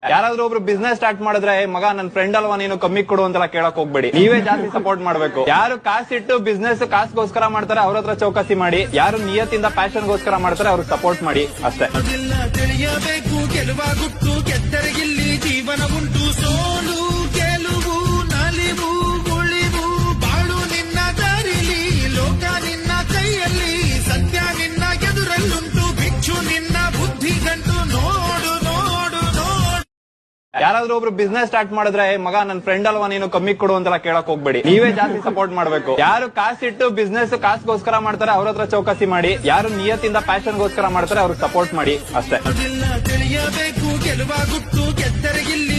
ಯಾರಾದ್ರೂ ಒಬ್ರು business start ಮಾಡಿದ್ರೆ ಮಗ ನನ್ ಫ್ರೆಂಡ್ ಅಲ್ವಾ ನೀನು ಕಮ್ಮಿ ಕೊಡು ಅಂತೆಲ್ಲ ಕೇಳಕ್ ಹೋಗ್ಬೇಡಿ. ನೀವೇ ಜಾಸ್ತಿ ಸಪೋರ್ಟ್ ಮಾಡ್ಬೇಕು. ಯಾರು ಕಾಸಿಟ್ಟು ಬಿಸ್ನೆಸ್ ಕಾಸ್ಗೋಸ್ಕರ ಮಾಡ್ತಾರೆ ಅವ್ರ ಹತ್ರ ಚೌಕಾಸಿ ಮಾಡಿ. ಯಾರು ನಿಯತ್ತಿಂದ ಪ್ಯಾಷನ್ ಗೋಸ್ಕರ ಮಾಡ್ತಾರೆ ಅವ್ರಿಗೆ ಸಪೋರ್ಟ್ ಮಾಡಿ ಅಷ್ಟೇ. ತಿಳಿಯಬೇಕು ಗೆಲುವಾಗುಟ್ಟು ಗೆದ್ದರಿಗಿಲ್ಲಿ ಜೀವನ ಉಂಟು. ಸೋಲು ಗೆಲುವು ನಲಿವು ಉಳಿವು ಬಾಳು ನಿನ್ನ ದಾರಿಲಿ. ಲೋಕ ನಿನ್ನ ಕೈಯಲ್ಲಿ ಸತ್ಯ ನಿನ್ನ ಎದುರಲ್ಲುಂಟು. ಭಿಕ್ಷು ನಿನ್ನ ಬುದ್ಧಿ ಗಂಟು. ನೋಡು ನೋಡು ನೋಡು. ಯಾರಾದ್ರೂ ಒಬ್ರು ಬಿಸ್ನೆಸ್ ಸ್ಟಾರ್ಟ್ ಮಾಡಿದ್ರೆ ಮಗ ನನ್ ಫ್ರೆಂಡ್ ಅಲ್ವಾ ನೀನು ಕಮ್ಮಿ ಕೊಡು ಅಂತೆಲ್ಲ ಕೇಳಕ್ ಹೋಗ್ಬೇಡಿ. ನೀವೇ ಜಾಸ್ತಿ ಸಪೋರ್ಟ್ ಮಾಡ್ಬೇಕು. ಯಾರು ಕಾಸಿಟ್ಟು ಬಿಸ್ನೆಸ್ ಕಾಸ್ಗೋಸ್ಕರ ಮಾಡ್ತಾರೆ ಅವ್ರ ಹತ್ರ ಚೌಕಾಸಿ ಮಾಡಿ. ಯಾರು ನಿಯತ್ತಿಂದ ಪ್ಯಾಷನ್ ಗೋಸ್ಕರ ಮಾಡ್ತಾರೆ ಅವ್ರಿಗೆ ಸಪೋರ್ಟ್ ಮಾಡಿ ಅಷ್ಟೇ. ತಿಳಿಯಬೇಕು ಗೆಲುವಾಗುಟ್ಟು ಗೆದ್ದರಿಗಿಲ್ಲಿ